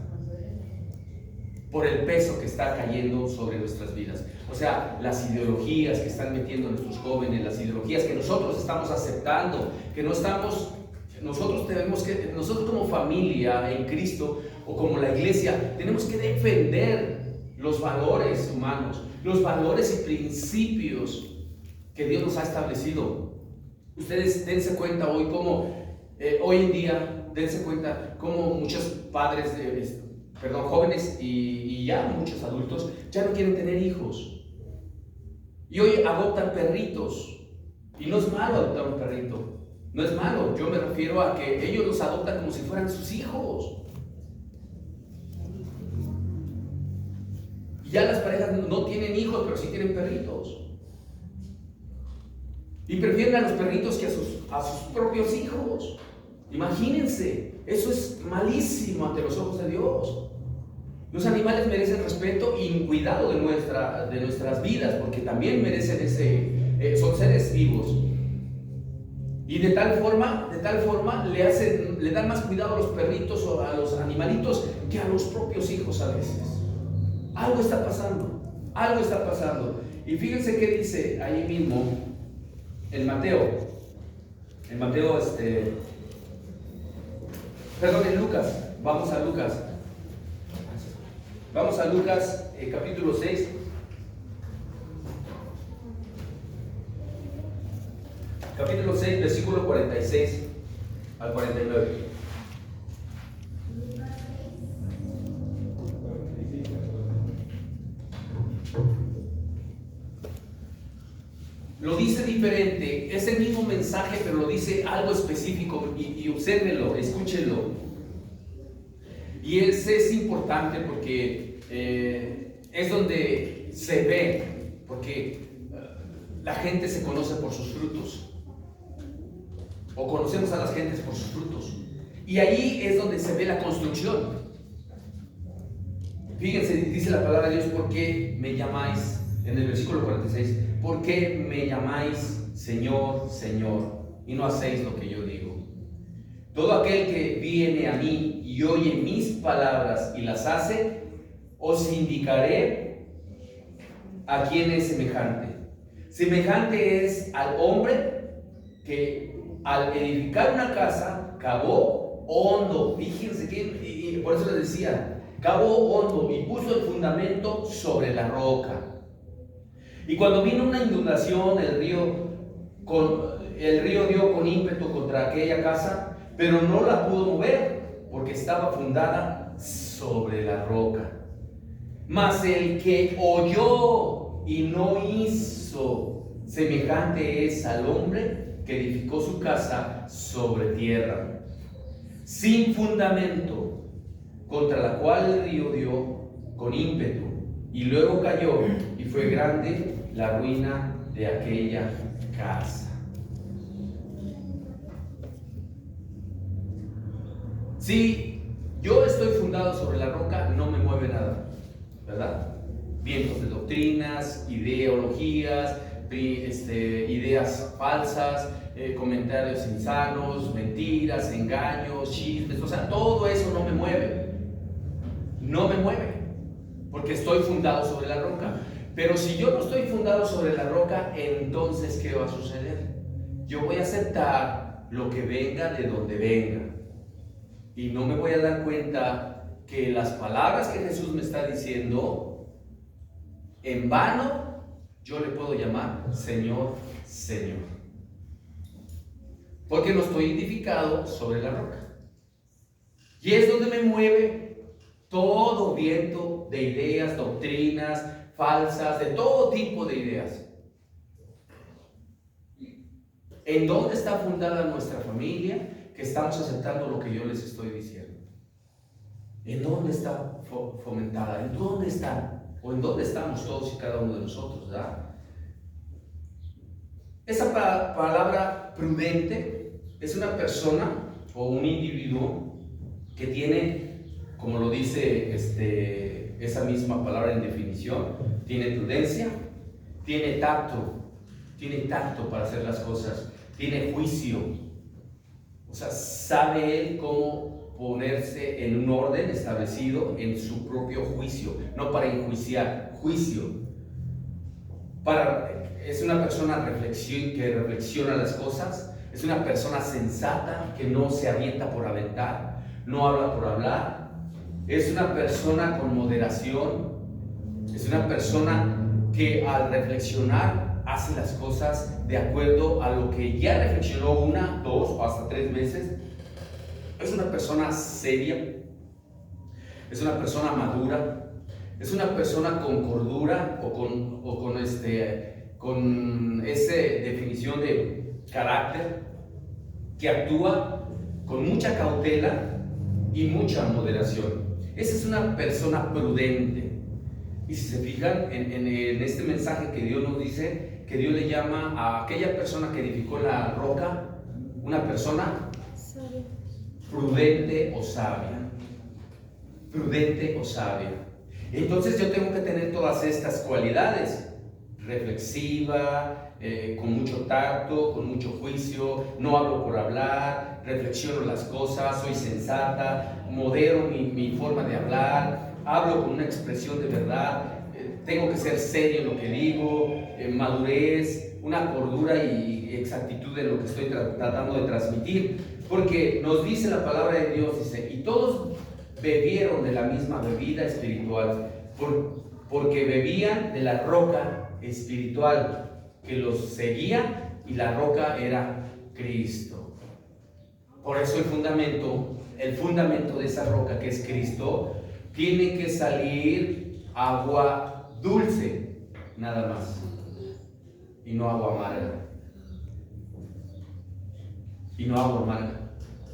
A: por el peso que está cayendo sobre nuestras vidas. O sea, las ideologías que están metiendo nuestros jóvenes, las ideologías que nosotros estamos aceptando, que no estamos, nosotros como familia en Cristo o como la iglesia, tenemos que defender los valores humanos, los valores y principios que Dios nos ha establecido. Ustedes dense cuenta hoy cómo, hoy en día, dense cuenta cómo muchos padres, jóvenes y ya muchos adultos ya no quieren tener hijos. Y hoy adoptan perritos. Y no es malo adoptar un perrito. No es malo. Yo me refiero a que ellos los adoptan como si fueran sus hijos. Y ya las parejas no tienen hijos, pero sí tienen perritos. Y prefieren a los perritos que a sus propios hijos. Imagínense, eso es malísimo ante los ojos de Dios. Los animales merecen respeto y cuidado de nuestras vidas, porque también merecen son seres vivos. Y de tal forma le dan más cuidado a los perritos o a los animalitos que a los propios hijos a veces. Algo está pasando. Y fíjense qué dice ahí mismo en Lucas. Vamos a Lucas capítulo 6. Capítulo 6, versículo 46 al 49. Lo dice diferente, es el mismo mensaje, pero lo dice algo específico y obsérvenlo, escúchenlo. Y ese es importante porque es donde se ve, porque la gente se conoce por sus frutos, o conocemos a las gentes por sus frutos, y ahí es donde se ve la construcción. Fíjense, dice la palabra de Dios: ¿por qué me llamáis? En el versículo 46, ¿por qué me llamáis Señor, Señor, y no hacéis lo que yo digo? Todo aquel que viene a mí y oye mis palabras y las hace, os indicaré a quién es semejante. Semejante es al hombre que al edificar una casa cavó hondo. Fíjense que, por eso les decía, cavó hondo y puso el fundamento sobre la roca. Y cuando vino una inundación, el río dio con ímpetu contra aquella casa, pero no la pudo mover, porque estaba fundada sobre la roca. Mas el que oyó y no hizo, semejante es al hombre que edificó su casa sobre tierra, sin fundamento, contra la cual el río dio con ímpetu, y luego cayó, y fue grande la ruina de aquella casa. Si yo estoy fundado sobre la roca, no me mueve nada, ¿verdad? Vientos de doctrinas, ideologías, ideas falsas, comentarios insanos, mentiras, engaños, chismes, o sea, todo eso no me mueve. No me mueve, porque estoy fundado sobre la roca. Pero si yo no estoy fundado sobre la roca, entonces ¿qué va a suceder? Yo voy a aceptar lo que venga de donde venga. Y no me voy a dar cuenta que las palabras que Jesús me está diciendo, en vano, yo le puedo llamar Señor, Señor. Porque no estoy edificado sobre la roca. Y es donde me mueve todo viento de ideas, doctrinas falsas, de todo tipo de ideas. ¿En dónde está fundada nuestra familia? Que estamos aceptando lo que yo les estoy diciendo. ¿En dónde está fomentada? ¿En dónde está? ¿O en dónde estamos todos y cada uno de nosotros? ¿Verdad? Esa palabra prudente es una persona o un individuo que tiene, como lo dice esa misma palabra en definición, tiene prudencia, tiene tacto tiene tacto para hacer las cosas, tiene juicio. O sea, sabe él cómo ponerse en un orden establecido en su propio juicio, no para enjuiciar, juicio. Es una persona que reflexiona las cosas, es una persona sensata que no se avienta por aventar, no habla por hablar, es una persona con moderación, es una persona que al reflexionar hace las cosas de acuerdo a lo que ya reflexionó 1, 2 o hasta 3 veces. Es una persona seria, es una persona madura, es una persona con cordura con esa definición de carácter, que actúa con mucha cautela y mucha moderación. Esa es una persona prudente. Y si se fijan en este mensaje que Dios nos dice, que Dios le llama a aquella persona que edificó la roca, una persona prudente o sabia. Prudente o sabia. Entonces yo tengo que tener todas estas cualidades: reflexiva, con mucho tacto, con mucho juicio, no hablo por hablar, reflexiono las cosas, soy sensata, modero mi forma de hablar, hablo con una expresión de verdad, tengo que ser serio en lo que digo, madurez, una cordura y exactitud en lo que estoy tratando de transmitir, porque nos dice la palabra de Dios, dice, y todos bebieron de la misma bebida espiritual, porque bebían de la roca espiritual que los seguía, y la roca era Cristo. Por eso el fundamento de esa roca, que es Cristo, tiene que salir agua dulce, nada más, y no agua amarga.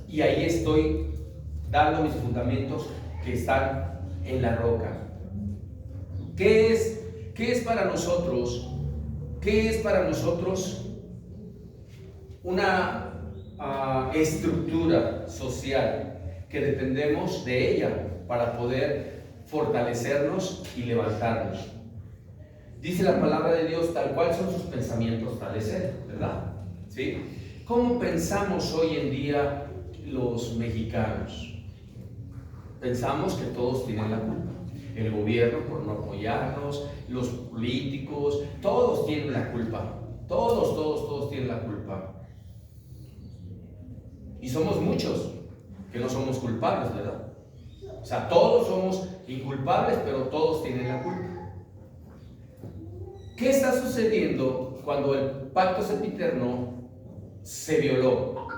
A: Y ahí estoy dando mis fundamentos que están en la roca. ¿Qué es para nosotros? ¿Qué es para nosotros una estructura social que dependemos de ella para poder fortalecernos y levantarnos? Dice la palabra de Dios, tal cual son sus pensamientos, tal es Él, ¿verdad? ¿Sí? ¿Cómo pensamos hoy en día los mexicanos? Pensamos que todos tienen la culpa. El gobierno por no apoyarnos, los políticos, todos tienen la culpa. Todos tienen la culpa. Y somos muchos que no somos culpables, ¿verdad? O sea, todos somos inculpables, pero todos tienen la culpa. ¿Qué está sucediendo cuando el pacto sempiterno se violó?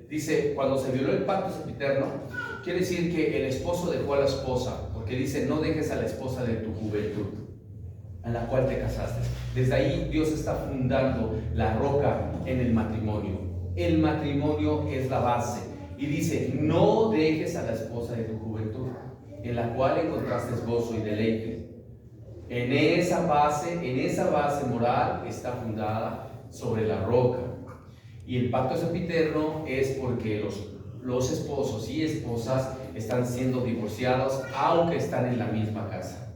A: Dice, cuando se violó el pacto sempiterno, quiere decir que el esposo dejó a la esposa, porque dice, no dejes a la esposa de tu juventud, en la cual te casaste. Desde ahí Dios está fundando la roca en el matrimonio. El matrimonio es la base. Y dice, no dejes a la esposa de tu juventud, en la cual encontraste gozo y deleite. En esa base moral está fundada sobre la roca. Y el pacto sempiterno es porque los esposos y esposas están siendo divorciados, aunque están en la misma casa.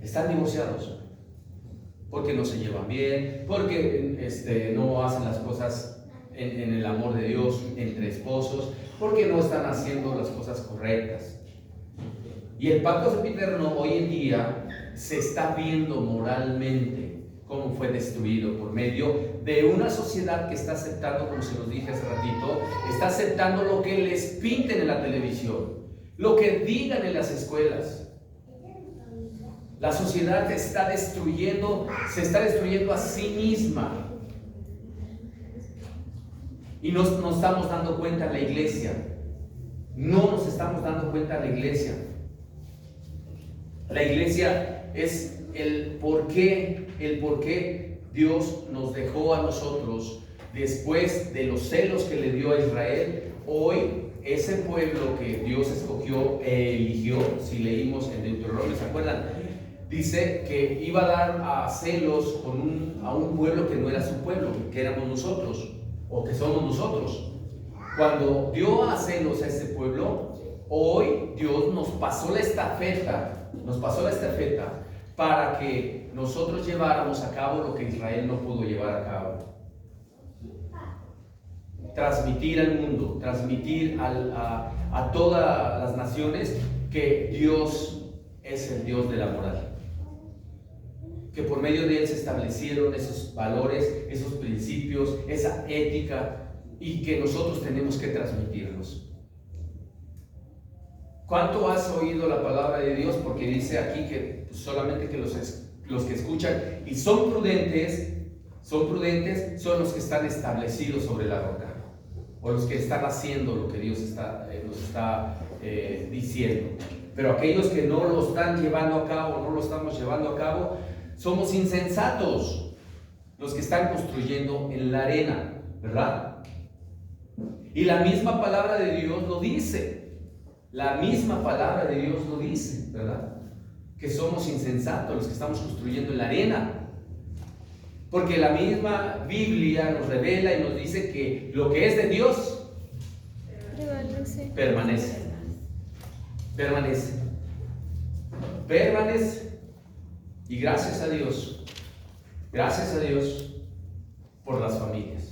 A: Están divorciados porque no se llevan bien, porque no hacen las cosas en el amor de Dios entre esposos, porque no están haciendo las cosas correctas. Y el pacto sempiterno hoy en día se está viendo moralmente cómo fue destruido por medio de una sociedad que está aceptando, como se los dije hace ratito, está aceptando lo que les pinten en la televisión, lo que digan en las escuelas. La sociedad se está destruyendo a sí misma. Y no nos estamos dando cuenta en la iglesia. No nos estamos dando cuenta en la iglesia. La iglesia es el por qué Dios nos dejó a nosotros después de los celos que le dio a Israel. Hoy ese pueblo que Dios escogió e eligió, si leímos en Deuteronomio, ¿se acuerdan? Dice que iba a dar a celos a un pueblo que no era su pueblo, que éramos nosotros, o que somos nosotros. Cuando dio a celos a ese pueblo, hoy Dios nos pasó la estafeta para que nosotros lleváramos a cabo lo que Israel no pudo llevar a cabo. Transmitir al mundo, transmitir a todas las naciones que Dios es el Dios de la moral. Que por medio de Él se establecieron esos valores, esos principios, esa ética, y que nosotros tenemos que transmitirlos. ¿Cuánto has oído la palabra de Dios? Porque dice aquí que solamente que los que escuchan y son prudentes son los que están establecidos sobre la roca, o los que están haciendo lo que Dios nos está diciendo. Pero aquellos que no lo están llevando a cabo, no lo estamos llevando a cabo, somos insensatos, los que están construyendo en la arena, ¿verdad? Y la misma palabra de Dios lo dice. La misma palabra de Dios lo dice, ¿verdad? Que somos insensatos los que estamos construyendo en la arena. Porque la misma Biblia nos revela y nos dice que lo que es de Dios permanece. Y gracias a Dios por las familias.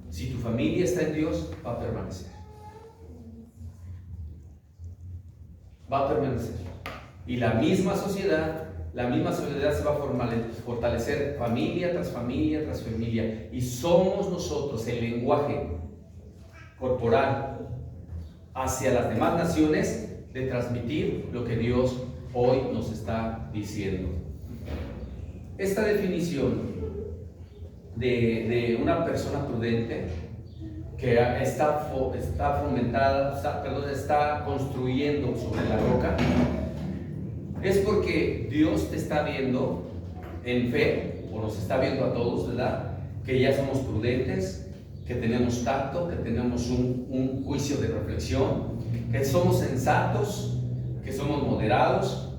A: Si tu familia está en Dios, va a permanecer. Y la misma sociedad se va a fortalecer familia tras familia tras familia. Y somos nosotros el lenguaje corporal hacia las demás naciones de transmitir lo que Dios hoy nos está diciendo. Esta definición de una persona prudente que está construyendo sobre la roca, es porque Dios te está viendo en fe, o nos está viendo a todos, ¿verdad? Que ya somos prudentes, que tenemos tacto, que tenemos un juicio de reflexión, que somos sensatos, que somos moderados,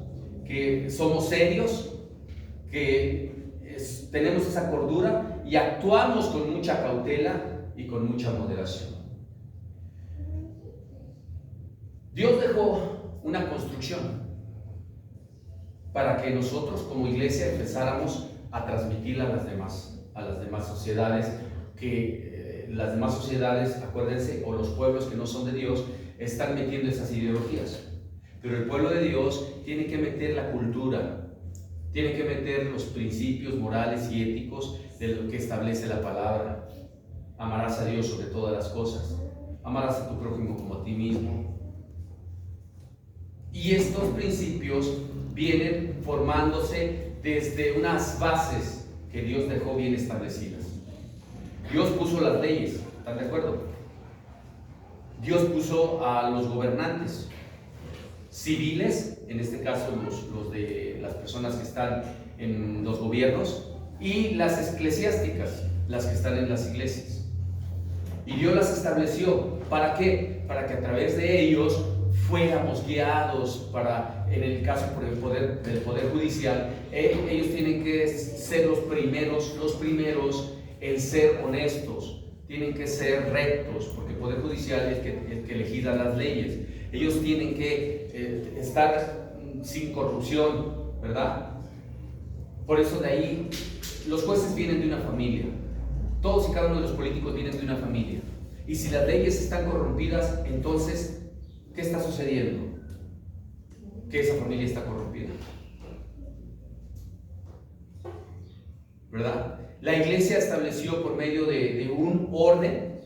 A: que somos serios, que tenemos esa cordura y actuamos con mucha cautela y con mucha moderación. Dios dejó una construcción para que nosotros como iglesia empezáramos a transmitirla a las demás sociedades, que las demás sociedades, acuérdense, o los pueblos que no son de Dios, están metiendo esas ideologías. Pero el pueblo de Dios tiene que meter la cultura, tiene que meter los principios morales y éticos de lo que establece la palabra. Amarás a Dios sobre todas las cosas, amarás a tu prójimo como a ti mismo. Y estos principios vienen formándose desde unas bases que Dios dejó bien establecidas. Dios puso las leyes, ¿están de acuerdo? Dios puso a los gobernantes civiles, en este caso los de las personas que están en los gobiernos, y las eclesiásticas, las que están en las iglesias. Y Dios las estableció. ¿Para qué? Para que a través de ellos fuéramos guiados en el caso del poder judicial. Ellos tienen que ser los primeros en ser honestos, tienen que ser rectos, porque el poder judicial es el que legisla las leyes. Ellos tienen que estar sin corrupción, ¿verdad? Por eso de ahí los jueces vienen de una familia. Todos y cada uno de los políticos vienen de una familia. Y si las leyes están corrompidas, entonces, ¿qué está sucediendo? Que esa familia está corrompida, ¿verdad? La iglesia estableció por medio de un orden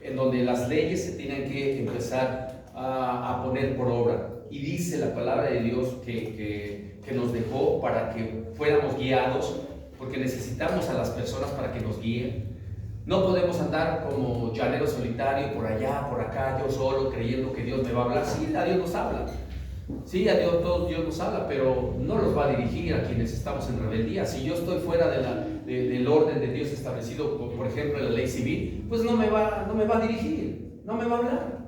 A: en donde las leyes se tienen que empezar a poner por obra. Y dice la palabra de Dios que nos dejó para que fuéramos guiados, porque necesitamos a las personas para que nos guíen. No podemos andar como llanero solitario por allá, por acá, yo solo, creyendo que Dios me va a hablar. Sí, a Dios nos habla. Sí, a Dios nos habla, pero no los va a dirigir a quienes estamos en rebeldía. Si yo estoy fuera del orden de Dios establecido, por ejemplo, en la ley civil, pues no me va a dirigir, no me va a hablar.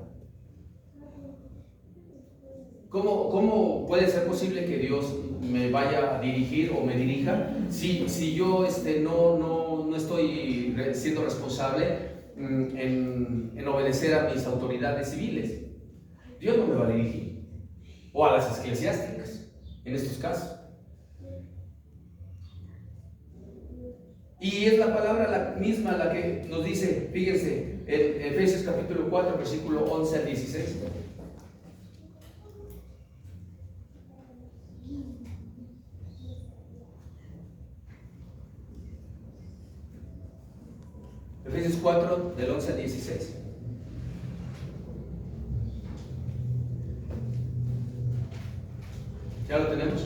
A: ¿Cómo puede ser posible que Dios me vaya a dirigir o me dirija si yo no estoy siendo responsable en obedecer a mis autoridades civiles? Dios no me va a dirigir, o a las eclesiásticas en estos casos. Y es la palabra la misma la que nos dice, fíjense, en Efesios capítulo 4, versículo 11 al 16. Efesios 4, del 11 al 16. ¿Ya lo tenemos?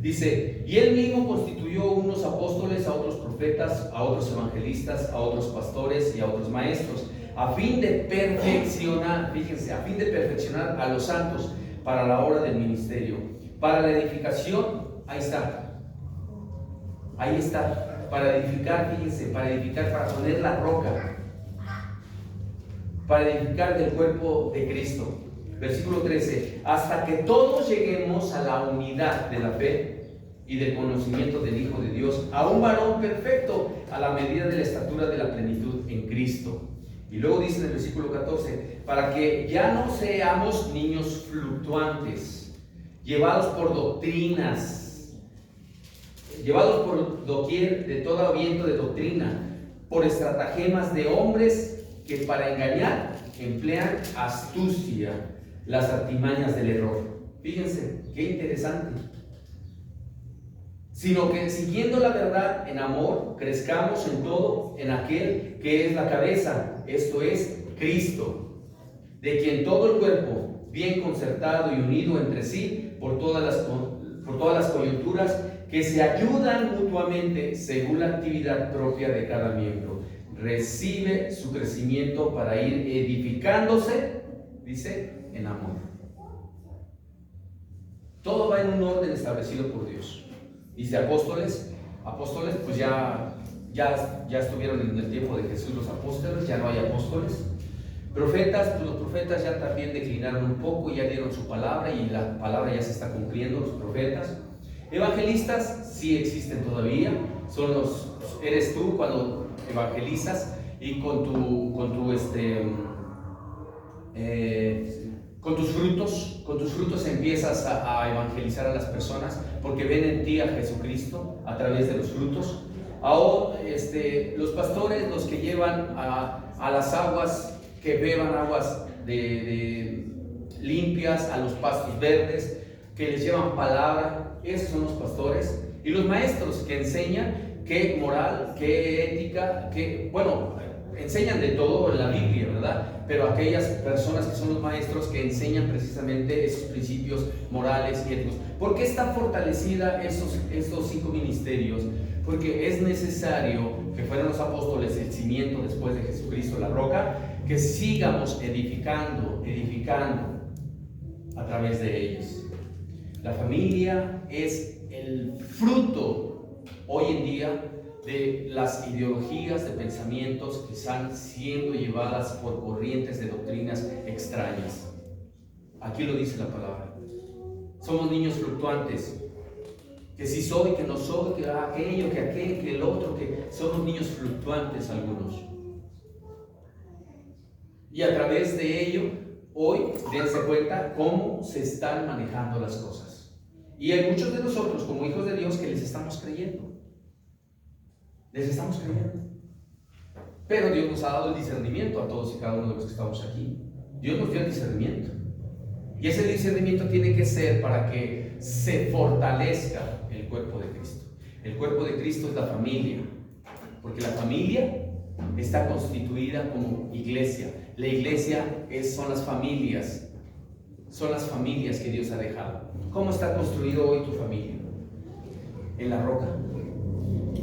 A: Dice, y él mismo constituyó unos apóstoles, a otros profetas, a otros evangelistas, a otros pastores y a otros maestros, a fin de perfeccionar, fíjense, a fin de perfeccionar a los santos para la obra del ministerio, para la edificación, ahí está, para edificar, fíjense, para edificar, para poner la roca, para edificar del cuerpo de Cristo. Versículo 13, hasta que todos lleguemos a la unidad de la fe y del conocimiento del Hijo de Dios, a un varón perfecto, a la medida de la estatura de la plenitud en Cristo. Y luego dice en el versículo 14, para que ya no seamos niños fluctuantes, llevados por doctrinas, llevados por doquier de todo viento de doctrina, por estratagemas de hombres que para engañar emplean astucia, las artimañas del error. Fíjense, qué interesante. Sino que siguiendo la verdad en amor, crezcamos en todo en aquel que es la cabeza, esto es Cristo, de quien todo el cuerpo, bien concertado y unido entre sí por todas las coyunturas, que se ayudan mutuamente según la actividad propia de cada miembro, recibe su crecimiento para ir edificándose, dice, en amor. Todo va en un orden establecido por Dios. Dice apóstoles pues ya estuvieron en el tiempo de Jesús los apóstoles, ya no hay apóstoles. Profetas, pues los profetas ya también declinaron un poco, ya dieron su palabra y la palabra ya se está cumpliendo, los profetas. Evangelistas sí existen todavía, eres tú cuando evangelizas y con tus frutos empiezas a evangelizar a las personas porque ven en ti a Jesucristo a través de los frutos. Ahora, los pastores, los que llevan a las aguas, que beban aguas limpias, a los pastos verdes, que les llevan palabra, esos son los pastores. Y los maestros que enseñan qué moral, qué ética, enseñan de todo en la Biblia, ¿verdad? Pero aquellas personas que son los maestros que enseñan precisamente esos principios morales y éticos. ¿Por qué está fortalecida estos 5 ministerios? Porque es necesario que fueran los apóstoles el cimiento después de Jesucristo, la roca, que sigamos edificando a través de ellos. La familia es el fruto hoy en día de las ideologías de pensamientos que están siendo llevadas por corrientes de doctrinas extrañas. Aquí lo dice la palabra. Somos niños fluctuantes, que si soy, que no soy, que aquello, que aquel, que el otro, que somos niños fluctuantes algunos. Y a través de ello, hoy, dense cuenta cómo se están manejando las cosas. Y hay muchos de nosotros, como hijos de Dios, que les estamos creyendo. Pero Dios nos ha dado el discernimiento a todos y cada uno de los que estamos aquí. Dios nos dio el discernimiento. Y ese discernimiento tiene que ser para que se fortalezca el cuerpo de Cristo. El cuerpo de Cristo es la familia, porque la familia está constituida como iglesia. La iglesia son las familias que Dios ha dejado. ¿Cómo está construido hoy tu familia? En la roca.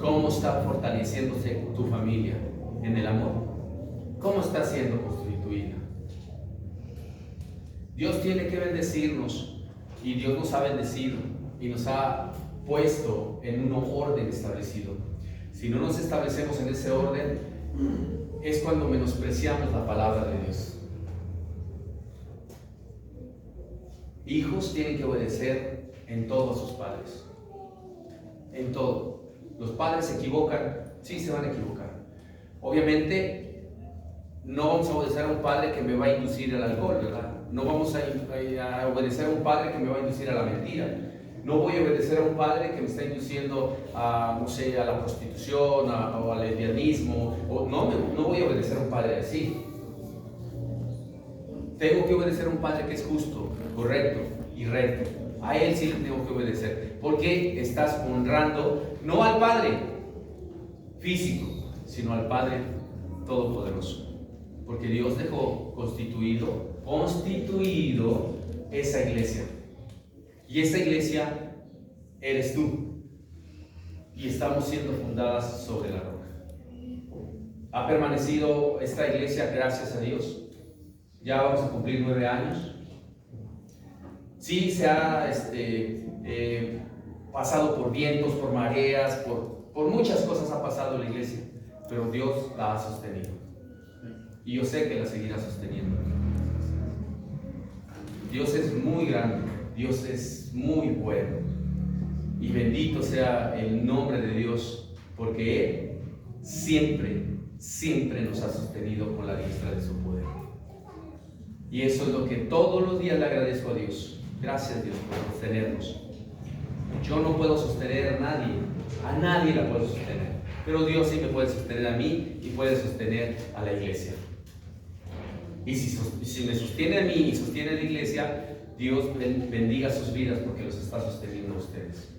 A: ¿Cómo está fortaleciéndose tu familia? En el amor. ¿Cómo está siendo constituida? Dios tiene que bendecirnos y Dios nos ha bendecido y nos ha puesto en un orden establecido. Si no nos establecemos en ese orden, es cuando menospreciamos la palabra de Dios. Hijos tienen que obedecer en todo a sus padres. En todo. Los padres se equivocan, sí se van a equivocar. Obviamente, no vamos a obedecer a un padre que me va a inducir al alcohol, ¿verdad? No vamos a obedecer a un padre que me va a inducir a la mentira. No voy a obedecer a un padre que me está induciendo a, no sé, a la prostitución o al lesbianismo. No voy a obedecer a un padre así. Tengo que obedecer a un padre que es justo, correcto y recto. A él sí le tengo que obedecer. Porque estás honrando no al padre físico, sino al Padre Todopoderoso. Porque Dios dejó constituido esa iglesia. Y esa iglesia eres tú. Y estamos siendo fundadas sobre la roca. Ha permanecido esta iglesia, gracias a Dios. Ya vamos a cumplir 9 años. Sí, se ha pasado por vientos, por mareas, por muchas cosas ha pasado la iglesia, pero Dios la ha sostenido. Y yo sé que la seguirá sosteniendo. Dios es muy grande, Dios es muy bueno. Y bendito sea el nombre de Dios, porque Él siempre nos ha sostenido con la diestra de su poder. Y eso es lo que todos los días le agradezco a Dios. Gracias, Dios, por sostenernos. Yo no puedo sostener a nadie la puedo sostener, pero Dios sí me puede sostener a mí y puede sostener a la iglesia. Y si me sostiene a mí y sostiene a la iglesia, Dios bendiga sus vidas porque los está sosteniendo a ustedes.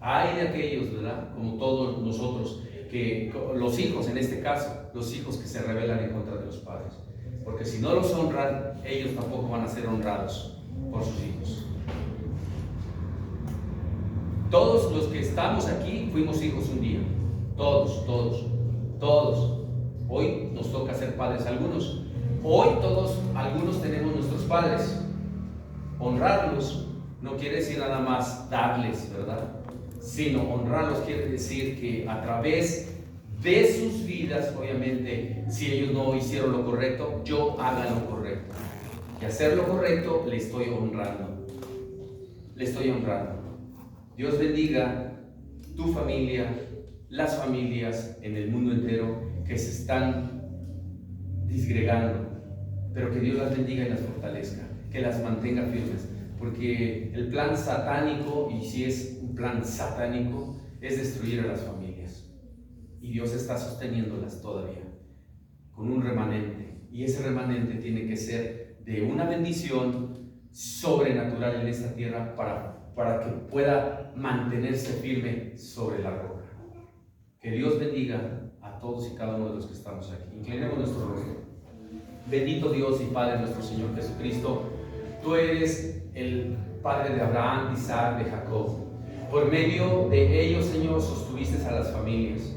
A: Hay de aquellos, ¿verdad? Como todos nosotros, que los hijos en este caso, los hijos que se rebelan en contra de los padres. Porque si no los honran, ellos tampoco van a ser honrados por sus hijos. Todos los que estamos aquí fuimos hijos un día. Todos. Hoy nos toca ser padres algunos. Hoy algunos tenemos nuestros padres. Honrarlos no quiere decir nada más darles, ¿verdad? Sino honrarlos quiere decir que a través de sus vidas, obviamente, si ellos no hicieron lo correcto, yo haga lo correcto. Y hacer lo correcto le estoy honrando. Dios bendiga tu familia, las familias en el mundo entero que se están disgregando, pero que Dios las bendiga y las fortalezca, que las mantenga firmes, porque el plan satánico, y si es un plan satánico, es destruir a las familias. Y Dios está sosteniéndolas todavía con un remanente, y ese remanente tiene que ser de una bendición sobrenatural en esta tierra para que pueda mantenerse firme sobre la roca. Que Dios bendiga a todos y cada uno de los que estamos aquí. Inclinemos nuestro rostro. Bendito Dios y Padre nuestro Señor Jesucristo, tú eres el Padre de Abraham, de Isaac, de Jacob. Por medio de ellos, Señor, sostuviste a las familias.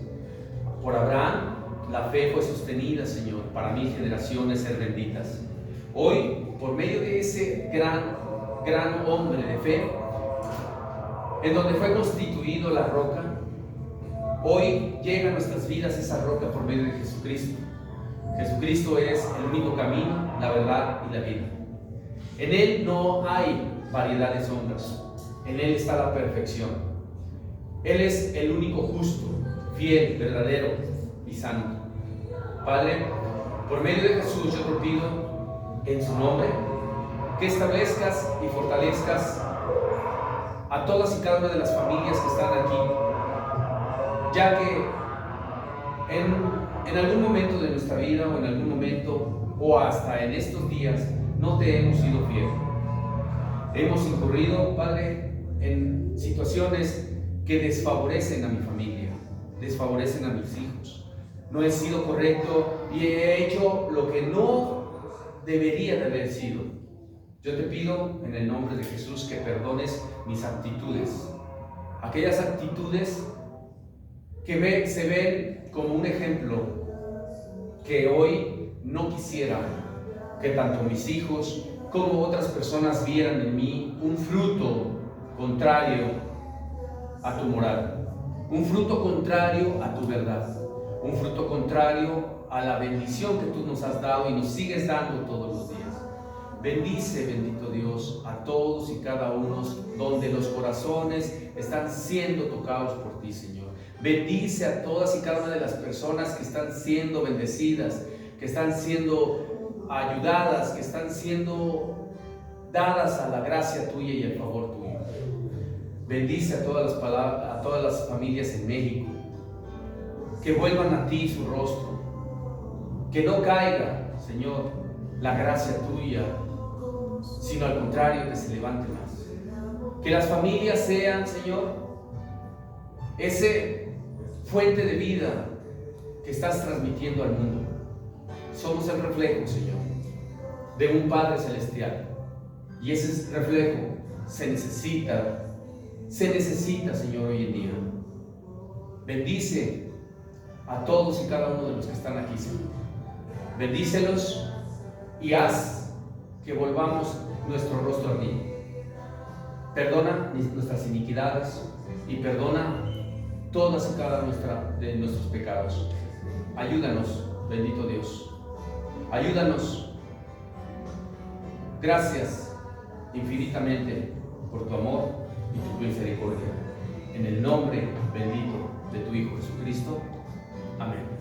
A: Por Abraham, la fe fue sostenida, Señor, para 1000 generaciones ser benditas. Hoy, por medio de ese gran hombre de fe, en donde fue constituido la roca, hoy llega a nuestras vidas esa roca por medio de Jesucristo. Jesucristo es el único camino, la verdad y la vida. En Él no hay variedad de sombras. En Él está la perfección. Él es el único justo, fiel, verdadero y santo. Padre, por medio de Jesús yo te pido en su nombre que establezcas y fortalezcas a todas y cada una de las familias que están aquí, ya que en algún momento de nuestra vida o en algún momento o hasta en estos días no te hemos sido fiel. Hemos incurrido, Padre, en situaciones que desfavorecen a mi familia, desfavorecen a mis hijos. No he sido correcto y he hecho lo que no debería de haber sido. Yo te pido en el nombre de Jesús que perdones mis actitudes, aquellas actitudes que se ven como un ejemplo que hoy no quisiera que tanto mis hijos como otras personas vieran en mí un fruto contrario a tu moral, un fruto contrario a tu verdad, un fruto contrario a la bendición que tú nos has dado y nos sigues dando todos los días. Bendice, bendito Dios, a todos y cada uno donde los corazones están siendo tocados por ti, Señor. Bendice a todas y cada una de las personas que están siendo bendecidas, que están siendo ayudadas, que están siendo dadas a la gracia tuya y el favor tuyo. Bendice a todas las familias en México, que vuelvan a ti su rostro, que no caiga, Señor, la gracia tuya, sino al contrario, que se levante más. Que las familias sean, Señor, ese fuente de vida que estás transmitiendo al mundo. Somos el reflejo, Señor, de un Padre Celestial, y ese reflejo se necesita, Señor, hoy en día. Bendice a todos y cada uno de los que están aquí, Señor. Bendícelos y haz que volvamos nuestro rostro a ti. Perdona nuestras iniquidades y perdona todas y cada de nuestros pecados. Ayúdanos, bendito Dios. Ayúdanos. Gracias infinitamente por tu amor y tu misericordia. En el nombre bendito de tu Hijo Jesucristo. Amén.